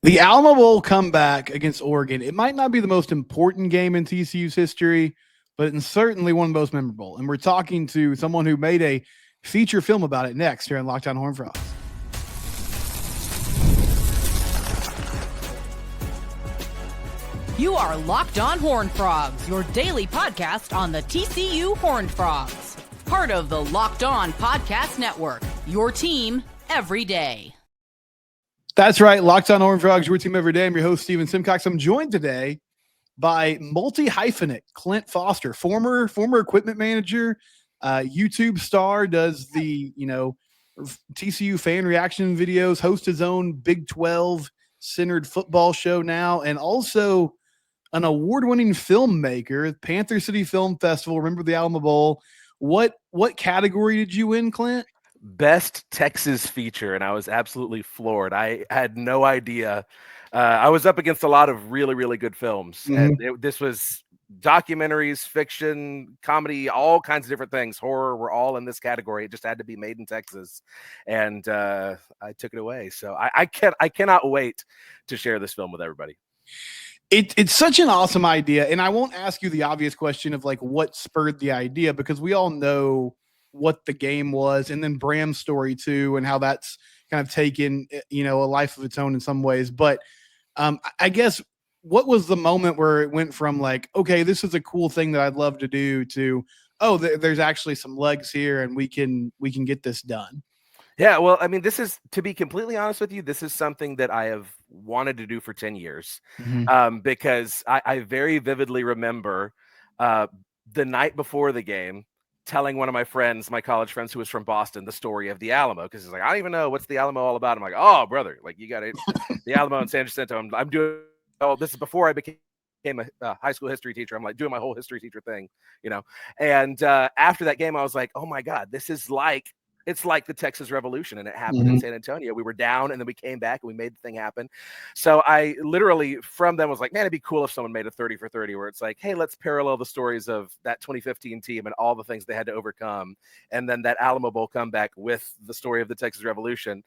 The Alamo Bowl comeback against Oregon, it might not be the most important game in TCU's history, but it's certainly one of the most memorable. And we're talking to someone who made a feature film about it next here on Locked On Horned Frogs. You are Locked On Horned Frogs, your daily podcast on the TCU Horned Frogs. Part of the Locked On Podcast Network, your team every day. That's right. Locked On Horned Frogs, your team every day. I'm your host, Steven Simcox. I'm joined today by multi-hyphenate Clint Foster, former equipment manager, YouTube star, does the, TCU fan reaction videos, hosts his own Big 12 centered football show now, and also an award-winning filmmaker, Panther City Film Festival. Remember the Alamo Bowl. What category did you win, Clint? Best Texas feature, and I was absolutely floored. I had no idea. I was up against a lot of really, really good films, and this was documentaries, fiction, comedy, all kinds of different things. Horror were all in this category. It just had to be made in Texas, and I took it away. So I cannot wait to share this film with everybody. It's such an awesome idea, and I won't ask you the obvious question of like what spurred the idea, because we all know what the game was, and then Bram's story too, and how that's kind of taken, a life of its own in some ways. But I guess what was the moment where it went from like, okay, this is a cool thing that I'd love to do, to, oh, there's actually some legs here and we can get this done? Yeah, well, I mean, this is, to be completely honest with you, this is something that I have wanted to do for 10 years, because I very vividly remember the night before the game telling one of my friends, my college friends who was from Boston, the story of the Alamo, because he's like, I don't even know what's the Alamo all about. I'm like, oh, brother, like you got it, the Alamo in San Jacinto. I'm doing, this is before I became a high school history teacher. I'm like doing my whole history teacher thing, And after that game, I was like, oh my God, it's like the Texas Revolution, and it happened in San Antonio. We were down, and then we came back, and we made the thing happen. So I literally, from them, was like, man, it'd be cool if someone made a 30 for 30, where it's like, hey, let's parallel the stories of that 2015 team and all the things they had to overcome, and then that Alamo Bowl comeback with the story of the Texas Revolution.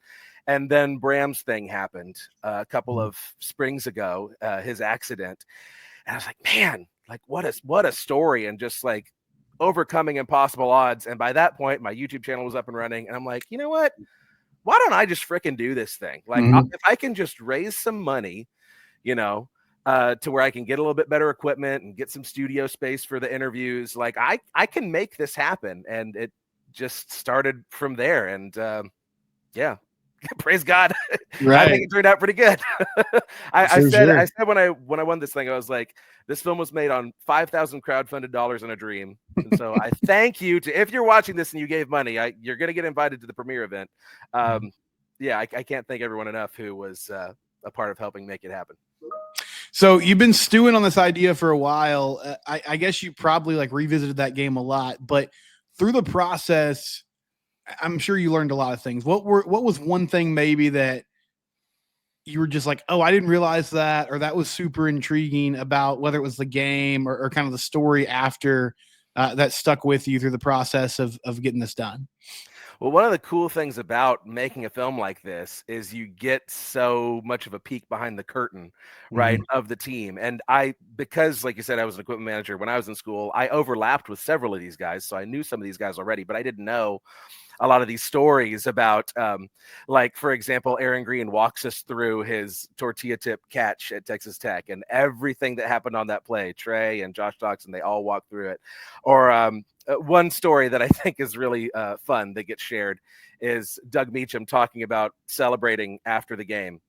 And then Bram's thing happened a couple of springs ago, his accident. And I was like, man, like what a story, and just like overcoming impossible odds. And by that point, my YouTube channel was up and running, and I'm like, you know what? Why don't I just fricking do this thing? Like, if I can just raise some money, to where I can get a little bit better equipment and get some studio space for the interviews, like I can make this happen. And it just started from there. And yeah. Praise God. Right. I think it turned out pretty good. I said when I won this thing, I was like, this film was made on 5,000 crowdfunded dollars in a dream. And so I thank you if you're watching this and you gave money, you're going to get invited to the premiere event. I can't thank everyone enough who was a part of helping make it happen. So you've been stewing on this idea for a while. I guess you probably like revisited that game a lot, but through the process, I'm sure you learned a lot of things. What was one thing maybe that you were just like, oh, I didn't realize that, or that was super intriguing about, whether it was the game or kind of the story after that stuck with you through the process of getting this done? Well, one of the cool things about making a film like this is you get so much of a peek behind the curtain, right, of the team. And because like you said, I was an equipment manager when I was in school, I overlapped with several of these guys. So I knew some of these guys already, but I didn't know a lot of these stories about, like, for example, Aaron Green walks us through his tortilla tip catch at Texas Tech and everything that happened on that play. Trey and Josh Doxson, they all walk through it. Or one story that I think is really fun that gets shared is Doug Meacham talking about celebrating after the game.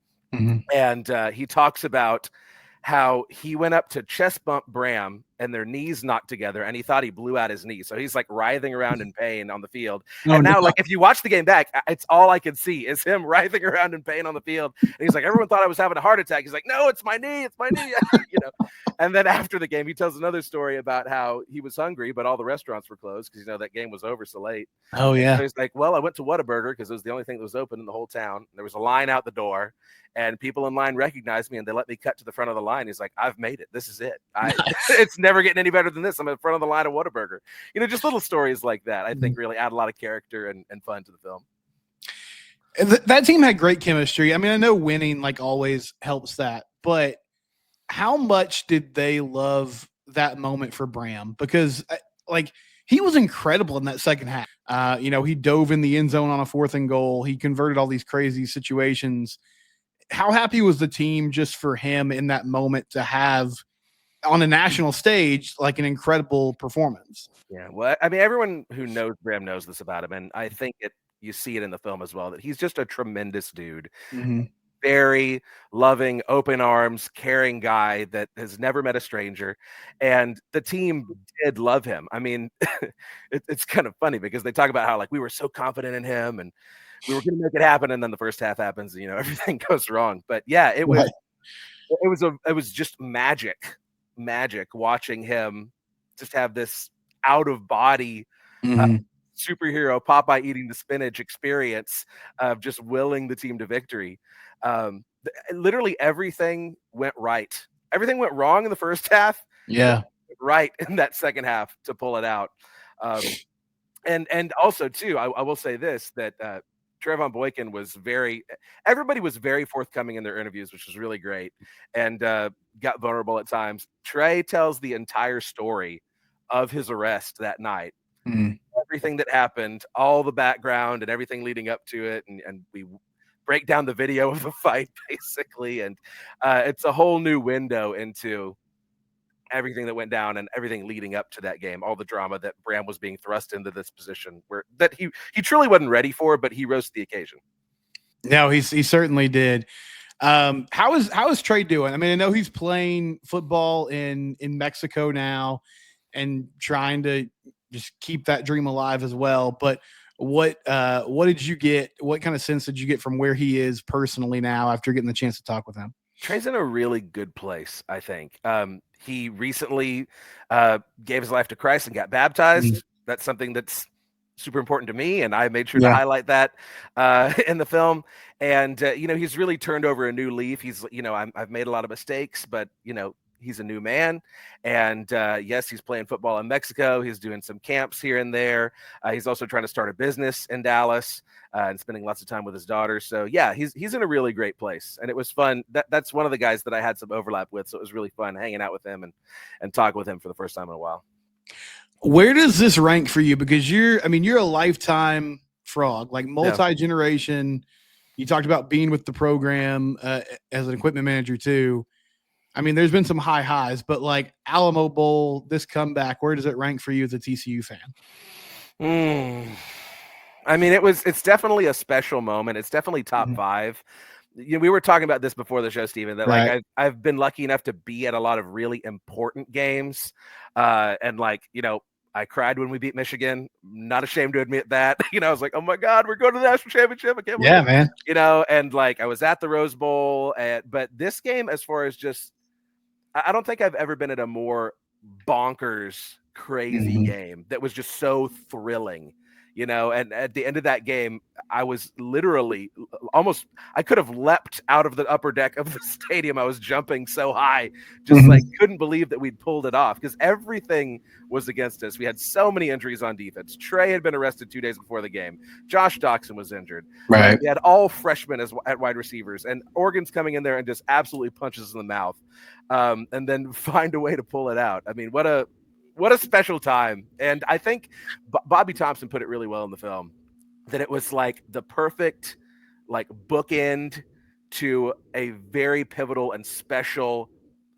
And he talks about how he went up to chest bump Bram and their knees knocked together, and he thought he blew out his knee. So he's like writhing around in pain on the field. And now, like, if you watch the game back, it's all I can see is him writhing around in pain on the field. And he's like, everyone thought I was having a heart attack. He's like, no, it's my knee. It's my knee. And then after the game, he tells another story about how he was hungry, but all the restaurants were closed because, that game was over so late. Oh, yeah. So he's like, well, I went to Whataburger because it was the only thing that was open in the whole town. There was a line out the door, and people in line recognized me, and they let me cut to the front of the line. He's like, I've made it. This is it. It's never getting any better than this. I'm in front of the line of Whataburger. Just little stories like that, I think, really add a lot of character and fun to the film. That team had great chemistry. I mean, I know winning like always helps that, but how much did they love that moment for Bram? Because like he was incredible in that second half. He dove in the end zone on a 4th and goal. He converted all these crazy situations. How happy was the team just for him in that moment to have on a national stage like an incredible performance? Yeah, well, I mean, everyone who knows Bram knows this about him, and I think you see it in the film as well, that he's just a tremendous dude. Mm-hmm. Very loving, open arms, caring guy that has never met a stranger, and the team did love him. I mean, it's kind of funny because they talk about how like we were so confident in him and we were going to make it happen, and then the first half happens, and everything goes wrong. But yeah, it was just magic watching him just have this out of body superhero Popeye eating the spinach experience of just willing the team to victory. Literally everything went right. Everything went wrong in the first half. Yeah. Right in that second half to pull it out. And also too, I will say this, that Trevon Boykin everybody was very forthcoming in their interviews, which was really great, and got vulnerable at times. Trey tells the entire story of his arrest that night. Everything that happened, all the background and everything leading up to it, and we break down the video of the fight basically, and it's a whole new window into everything that went down and everything leading up to that game, all the drama that Bram was being thrust into this position that he truly wasn't ready for, but he rose to the occasion. No, he certainly did. How is Trey doing? I mean, I know he's playing football in Mexico now and trying to just keep that dream alive as well. But what did you get? What kind of sense did you get from where he is personally now after getting the chance to talk with him? Trey's in a really good place, I think. He recently gave his life to Christ and got baptized. That's something that's super important to me, and I made sure to highlight that in the film. And he's really turned over a new leaf. He's I've made a lot of mistakes, but he's a new man. And yes, he's playing football in Mexico. He's doing some camps here and there. He's also trying to start a business in Dallas and spending lots of time with his daughter. So yeah, he's in a really great place. And it was fun. That's one of the guys that I had some overlap with. So it was really fun hanging out with him and talking with him for the first time in a while. Where does this rank for you? Because you're a lifetime Frog, like multi-generation. You talked about being with the program as an equipment manager too. I mean, there's been some high highs, but like Alamo Bowl, this comeback, where does it rank for you as a TCU fan? I mean, it's definitely a special moment. It's definitely top 5. We were talking about this before the show, Steven, that like I've been lucky enough to be at a lot of really important games. And like, I cried when we beat Michigan. Not ashamed to admit that. I was like, oh my God, we're going to the national championship. I can't believe it. Man. And like I was at the Rose Bowl, but this game, as far as just, I don't think I've ever been at a more bonkers, crazy game that was just so thrilling. And at the end of that game, I was literally I could have leapt out of the upper deck of the stadium. I was jumping so high, just like couldn't believe that we'd pulled it off because everything was against us. We had so many injuries on defense. Trey had been arrested 2 days before the game. Josh Doxson was injured. Right. We had all freshmen at wide receivers, and Oregon's coming in there and just absolutely punches in the mouth, and then find a way to pull it out. I mean, what a special time. And I think Bobby Thompson put it really well in the film, that it was like the perfect like bookend to a very pivotal and special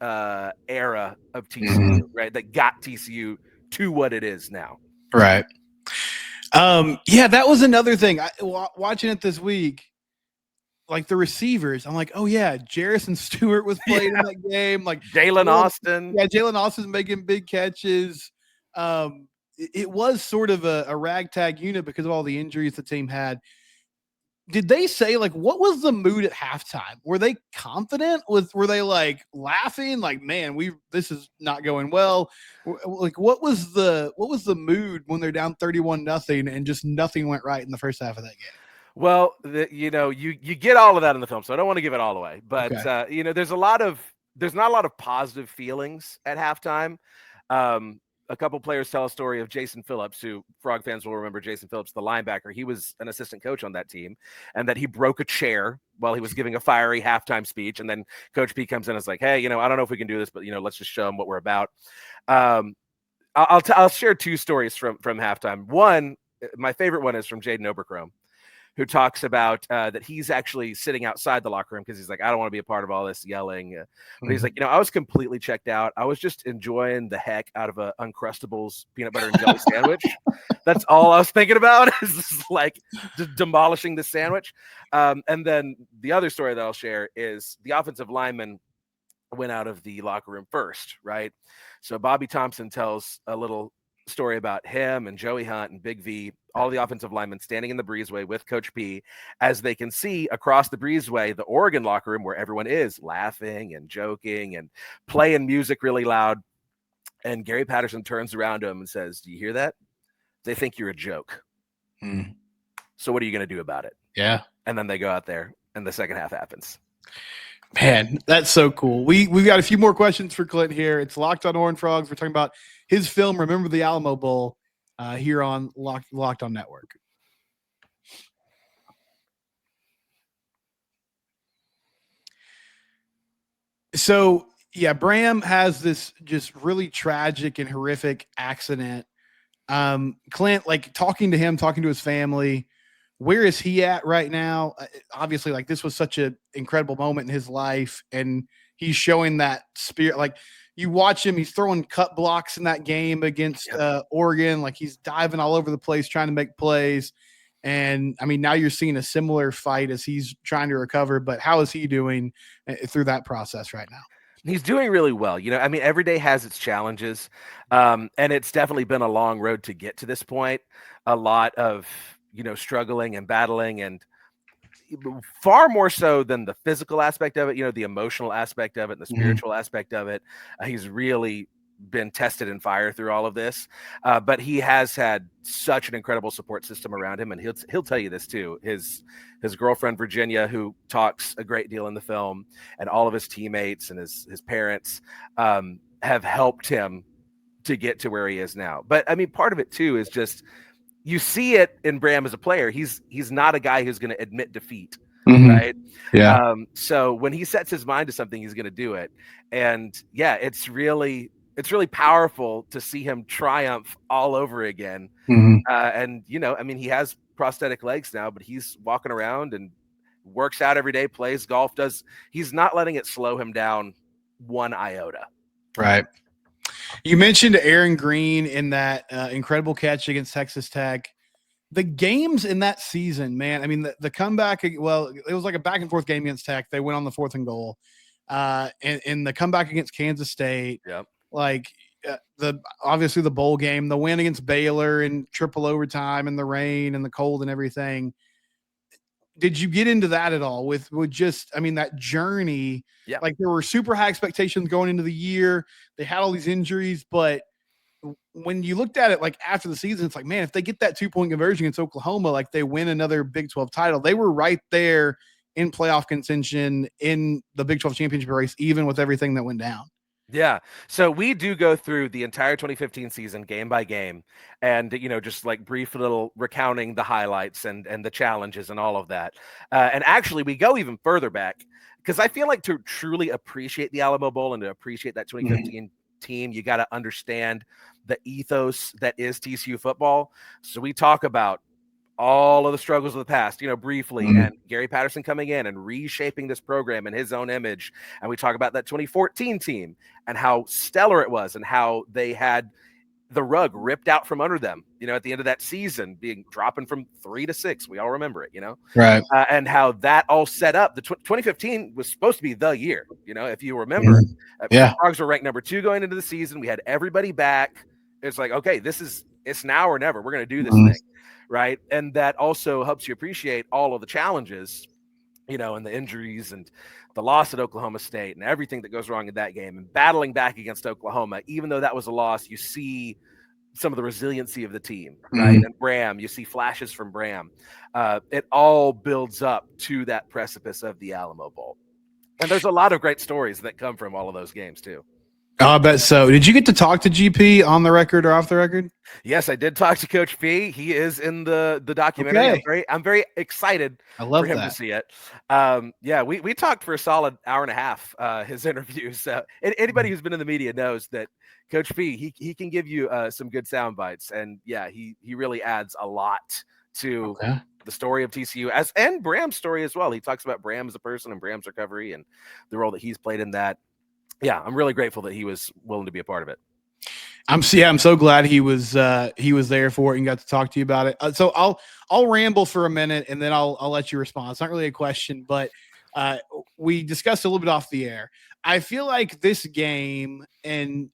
era of TCU, right? That got TCU to what it is now. Right. Yeah, that was another thing. Watching it this week, like the receivers, I'm like, oh yeah, Jarrison Stewart was playing in that game. Like Jalen Austin. Yeah, Jalen Austin's making big catches. It was sort of a ragtag unit because of all the injuries the team had. Did they say like what was the mood at halftime? Were they confident? Were they like laughing? Like, man, this is not going well. Like, what was the mood when they're down 31-0 and just nothing went right in the first half of that game? Well, you get all of that in the film, so I don't want to give it all away. But there's not a lot of positive feelings at halftime. a couple players tell a story of Jason Phillips, who Frog fans will remember. Jason Phillips, the linebacker, he was an assistant coach on that team, and that he broke a chair while he was giving a fiery halftime speech. And then Coach P comes in and is like, hey, I don't know if we can do this, but let's just show them what we're about. I'll share two stories from halftime. One, my favorite one, is from Jaden Oberchrome, who talks about that he's actually sitting outside the locker room because he's like, I don't want to be a part of all this yelling. But he's like, I was completely checked out. I was just enjoying the heck out of a Uncrustables peanut butter and jelly sandwich. That's all I was thinking about, is just like demolishing the sandwich. And then the other story that I'll share is the offensive lineman went out of the locker room first, right? So Bobby Thompson tells a little story about him and Joey Hunt and Big V, all the offensive linemen standing in the breezeway with Coach P, as they can see across the breezeway the Oregon locker room, where everyone is laughing and joking and playing music really loud. And Gary Patterson turns around to him and says, do you hear that? They think you're a joke. So what are you going to do about it? Yeah. And then they go out there and the second half happens. Man, that's so cool. We've got a few more questions for Clint here. It's Locked on Horned Frogs. We're talking about his film, Remember the Alamo Bowl, here on Locked on Network. So, yeah, Bram has this just really tragic and horrific accident. Clint, like, talking to his family, where is he at right now? Obviously, like, this was such an incredible moment in his life, and he's showing that spirit. Like, you watch him, he's throwing cut blocks in that game against Oregon. Like, he's diving all over the place, trying to make plays. And I mean, now you're seeing a similar fight as he's trying to recover, but how is he doing through that process right now? He's doing really well. I mean, every day has its challenges. And it's definitely been a long road to get to this point. A lot of, struggling and battling, and far more so than the physical aspect of it, the emotional aspect of it, and the spiritual aspect of it. He's really been tested and fired through all of this. But he has had such an incredible support system around him. And he'll tell you this too. His girlfriend, Virginia, who talks a great deal in the film, and all of his teammates and his parents have helped him to get to where he is now. But I mean, part of it too is just, you see it in Bram as a player. He's not a guy who's going to admit defeat, right? Yeah. So when he sets his mind to something, he's going to do it. And yeah, it's really powerful to see him triumph all over again. And I mean, he has prosthetic legs now, but he's walking around and works out every day, plays golf, he's not letting it slow him down one iota. Right. You mentioned Aaron Green in that incredible catch against Texas Tech. The games in that season, man, I mean, the comeback, well, it was like a back and forth game against Tech. They went on the 4th and goal. And the comeback against Kansas State, like obviously the bowl game, the win against Baylor in triple overtime and the rain and the cold and everything. Did you get into that at all with just, I mean, that journey? Yeah. Like, there were super high expectations going into the year. They had all these injuries, but when you looked at it, like, after the season, it's like, man, if they get that 2-point conversion against Oklahoma, like, they win another Big 12 title. They were right there in playoff contention in the Big 12 championship race, even with everything that went down. Yeah. So we do go through the entire 2015 season game by game, and, just like brief little recounting the highlights and the challenges and all of that. And actually we go even further back, because I feel like to truly appreciate the Alamo Bowl and to appreciate that 2015 team, you got to understand the ethos that is TCU football. So we talk about all of the struggles of the past, briefly, and Gary Patterson coming in and reshaping this program in his own image. And we talk about that 2014 team and how stellar it was, and how they had the rug ripped out from under them, at the end of that season, dropping from 3 to 6. We all remember it, Right. And how that all set up. The 2015 was supposed to be the year, if you remember. Yeah. Frogs were ranked number 2 going into the season. We had everybody back. It's like, okay, it's now or never. We're going to do this thing. Right. And that also helps you appreciate all of the challenges, and the injuries and the loss at Oklahoma State and everything that goes wrong in that game, and battling back against Oklahoma. Even though that was a loss, you see some of the resiliency of the team, right? And Bram, you see flashes from Bram. It all builds up to that precipice of the Alamo Bowl. And there's a lot of great stories that come from all of those games too. I bet so. Did you get to talk to GP on the record or off the record? Yes, I did talk to Coach P. He is in the documentary. Okay. I'm very excited for him to see it. Yeah, we talked for a solid hour and a half. His interviews. Anybody who's been in the media knows that Coach P he can give you some good sound bites, and yeah, he really adds a lot to the story of TCU and Bram's story as well. He talks about Bram as a person and Bram's recovery and the role that he's played in that. Yeah, I'm really grateful that he was willing to be a part of it. I'm so glad he was there for it and got to talk to you about it. So I'll ramble for a minute and then I'll let you respond. It's not really a question, but we discussed a little bit off the air. I feel like this game and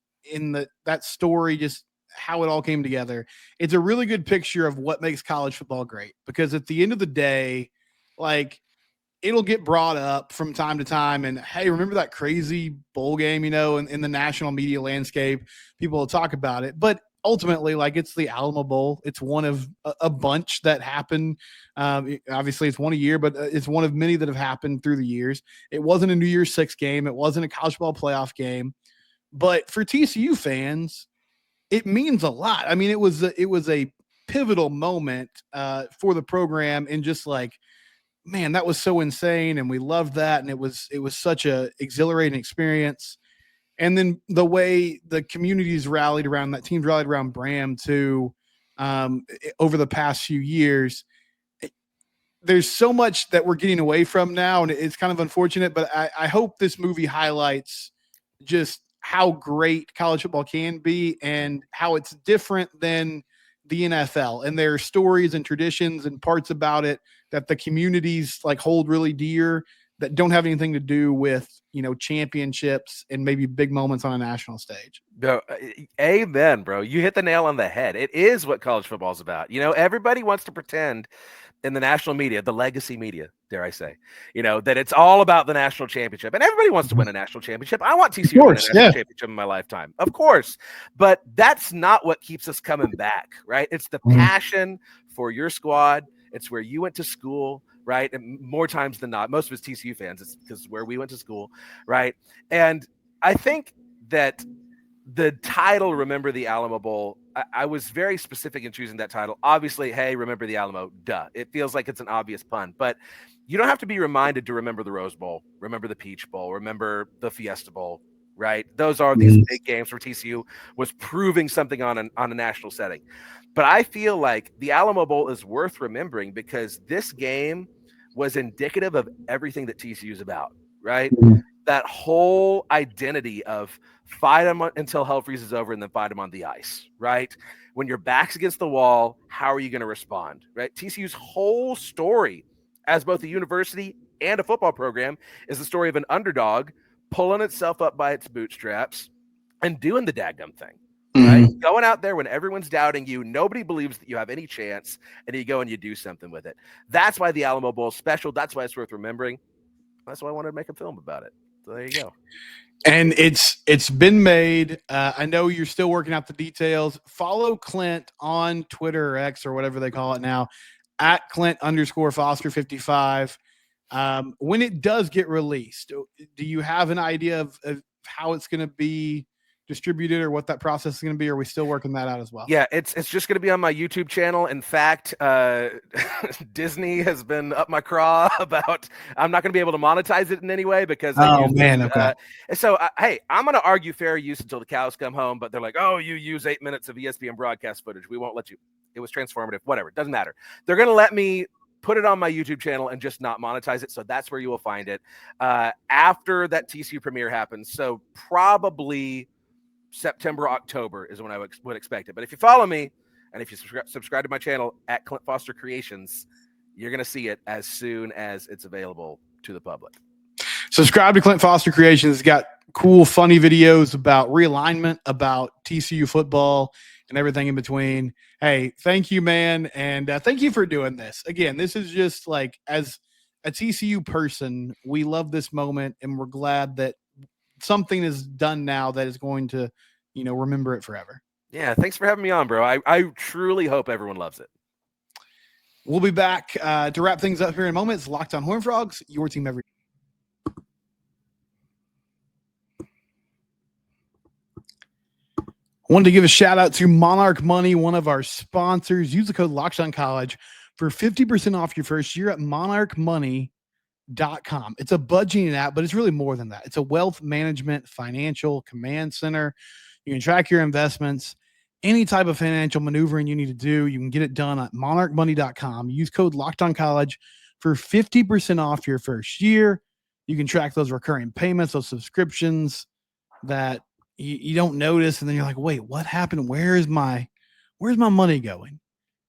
that story, just how it all came together, it's a really good picture of what makes college football great. Because at the end of the day, like, it'll get brought up from time to time. And hey, remember that crazy bowl game, in the national media landscape, people will talk about it, but ultimately, like, it's the Alamo Bowl. It's one of a bunch that happen. Obviously it's one a year, but it's one of many that have happened through the years. It wasn't a New Year's Six game. It wasn't a college football playoff game, but for TCU fans, it means a lot. I mean, it was a pivotal moment for the program, and just like, man, that was so insane. And we loved that. And it was such a exhilarating experience. And then the way the communities rallied around, that team rallied around Bram too, over the past few years. There's so much that we're getting away from now, and it's kind of unfortunate, but I hope this movie highlights just how great college football can be and how it's different than the NFL. And there are stories and traditions and parts about it that the communities like hold really dear that don't have anything to do with, championships and maybe big moments on a national stage. Bro, amen, bro. You hit the nail on the head. It is what college football is about. Everybody wants to pretend in the national media, the legacy media, dare I say, that it's all about the national championship, and everybody wants to win a national championship. I want TCU to win a national championship in my lifetime, of course, but that's not what keeps us coming back, right? It's the passion for your squad. It's where you went to school, right? And more times than not, most of us TCU fans, it's because where we went to school, right? And I think that the title, Remember the Alamo Bowl, I was very specific in choosing that title. Obviously, hey, remember the Alamo, duh. It feels like it's an obvious pun, but you don't have to be reminded to remember the Rose Bowl, remember the Peach Bowl, remember the Fiesta Bowl, right? Those are these big games where TCU was proving something on a national setting. But I feel like the Alamo Bowl is worth remembering because this game was indicative of everything that TCU is about, right? That whole identity of fight them until hell freezes over and then fight them on the ice, right? When your back's against the wall, how are you going to respond, right? TCU's whole story as both a university and a football program is the story of an underdog pulling itself up by its bootstraps and doing the daggum thing. Right? Going out there when everyone's doubting you, nobody believes that you have any chance, and you go and you do something with it. That's why the Alamo Bowl is special. That's why it's worth remembering. That's why I wanted to make a film about it. So there you go. And it's been made. I know you're still working out the details. Follow Clint on Twitter or X or whatever they call it now, at Clint_Foster55. When it does get released, do you have an idea of how it's going to be distributed or what that process is going to be? Or are we still working that out as well? Yeah, it's just going to be on my YouTube channel. In fact, Disney has been up my craw about I'm not going to be able to monetize it in any way because okay. Hey, I'm going to argue fair use until the cows come home, but they're like, oh, you use 8 minutes of ESPN broadcast footage, we won't let you. It was transformative, whatever, it doesn't matter. They're going to let me put it on my YouTube channel and just not monetize it. So that's where you will find it after that TCU premiere happens. So probably September, October is when I would expect it. But if you follow me and if you subscribe to my channel at Clint Foster Creations, you're going to see it as soon as it's available to the public. Subscribe to Clint Foster Creations. It's got cool, funny videos about realignment, about TCU football, and everything in between. Hey, thank you, man. And thank you for doing this. Again, this is just like, as a TCU person, we love this moment, and we're glad that something is done now that is going to, remember it forever. Yeah. Thanks for having me on, bro. I truly hope everyone loves it. We'll be back to wrap things up here in a moment. It's Locked On Horned Frogs, your team every day. Wanted to give a shout out to Monarch Money, one of our sponsors. Use the code LOCKEDONCollege for 50% off your first year at monarchmoney.com. It's a budgeting app, but it's really more than that. It's a wealth management financial command center. You can track your investments, any type of financial maneuvering you need to do. You can get it done at monarchmoney.com. Use code LOCKEDONCollege for 50% off your first year. You can track those recurring payments, those subscriptions that you don't notice, and then you're like, wait, what happened? Where's my money going?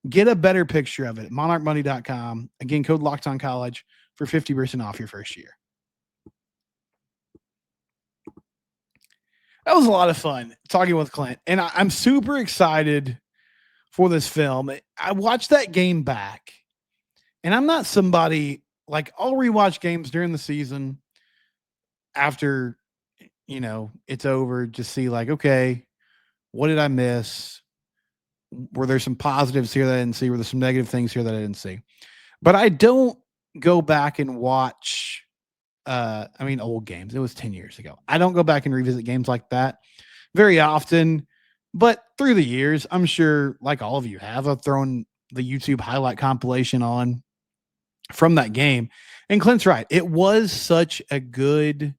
Get a better picture of it at monarchmoney.com. Again, code LOCKEDONCollege for 50% off your first year. That was a lot of fun talking with Clint, and I'm super excited for this film. I watched that game back, and I'm not somebody like I'll rewatch games during the season after it's over, just see like, okay, what did I miss? Were there some positives here that I didn't see? Were there some negative things here that I didn't see? But I don't go back and watch, old games. It was 10 years ago. I don't go back and revisit games like that very often, but through the years, I'm sure like all of you have, I've thrown the YouTube highlight compilation on from that game. And Clint's right. It was such a good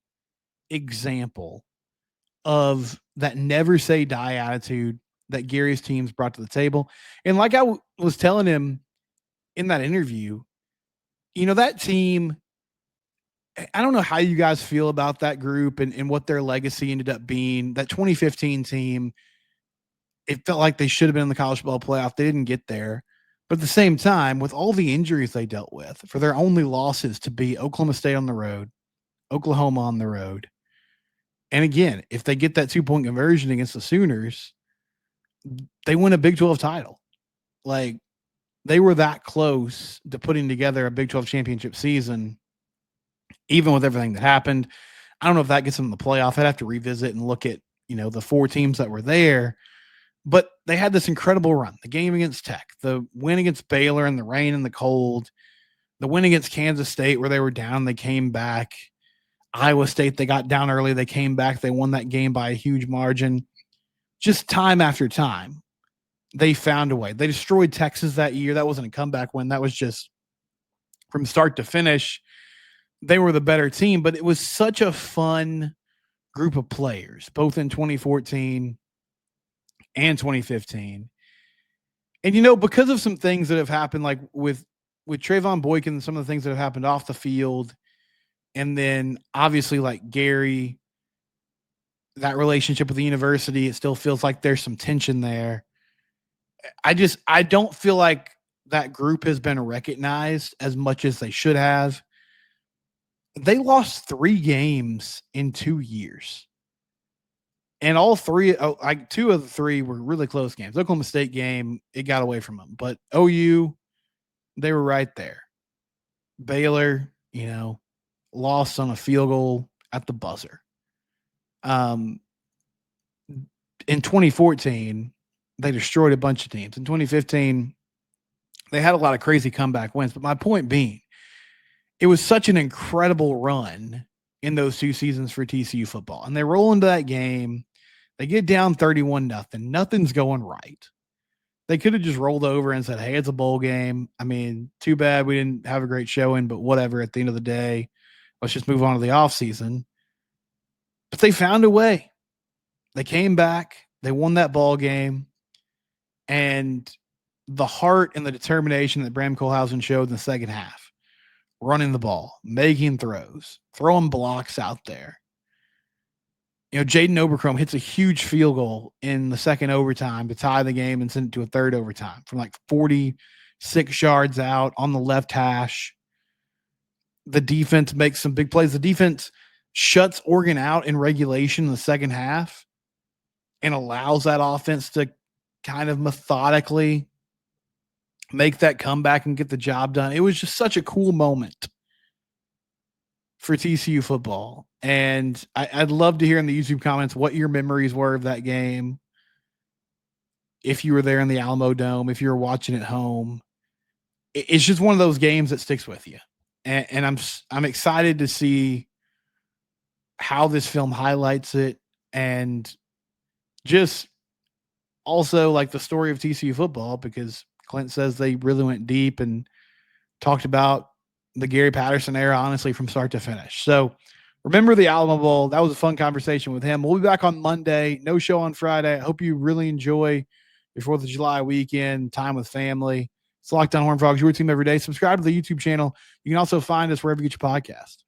example of that never say die attitude that Gary's teams brought to the table. And like I was telling him in that interview, that team, I don't know how you guys feel about that group and what their legacy ended up being. That 2015 team, it felt like they should have been in the college football playoff. They didn't get there. But at the same time, with all the injuries they dealt with, for their only losses to be Oklahoma State on the road, Oklahoma on the road, and again, if they get that 2-point conversion against the Sooners, they win a Big 12 title. Like, they were that close to putting together a Big 12 championship season, even with everything that happened. I don't know if that gets them in the playoff. I'd have to revisit and look at, the 4 teams that were there. But they had this incredible run. The game against Tech, the win against Baylor in the rain and the cold, the win against Kansas State where they were down, they came back. Iowa State, they got down early. They came back. They won that game by a huge margin. Just time after time, they found a way. They destroyed Texas that year. That wasn't a comeback win. That was just from start to finish. They were the better team, but it was such a fun group of players, both in 2014 and 2015. And, because of some things that have happened, like with Trayvon Boykin, some of the things that have happened off the field, and then obviously like Gary, that relationship with the university, it still feels like there's some tension there. I don't feel like that group has been recognized as much as they should have. They lost 3 games in 2 years. And all 3, like 2 of the 3 were really close games. Oklahoma State game, it got away from them. But OU, they were right there. Baylor, lost on a field goal at the buzzer. In 2014, they destroyed a bunch of teams. In 2015, they had a lot of crazy comeback wins. But my point being, it was such an incredible run in those 2 seasons for TCU football. And they roll into that game. They get down 31-0. Nothing's going right. They could have just rolled over and said, hey, it's a bowl game. I mean, too bad we didn't have a great showing, but whatever. At the end of the day, let's just move on to the offseason. But they found a way. They came back. They won that ball game. And the heart and the determination that Bram Kohls showed in the second half, running the ball, making throws, throwing blocks out there. Jaden Obercrom hits a huge field goal in the second overtime to tie the game and send it to a third overtime from like 46 yards out on the left hash. The defense makes some big plays. The defense shuts Oregon out in regulation in the second half and allows that offense to kind of methodically make that comeback and get the job done. It was just such a cool moment for TCU football. And I'd love to hear in the YouTube comments what your memories were of that game. If you were there in the Alamo Dome, if you were watching at home, it's just one of those games that sticks with you. And I'm excited to see how this film highlights it and just also like the story of TCU football, because Clint says they really went deep and talked about the Gary Patterson era, honestly, from start to finish. So remember the Alamo Bowl. That was a fun conversation with him. We'll be back on Monday. No show on Friday. I hope you really enjoy your 4th of July weekend, time with family. It's Locked On Horned Frogs, your team every day. Subscribe to the YouTube channel. You can also find us wherever you get your podcast.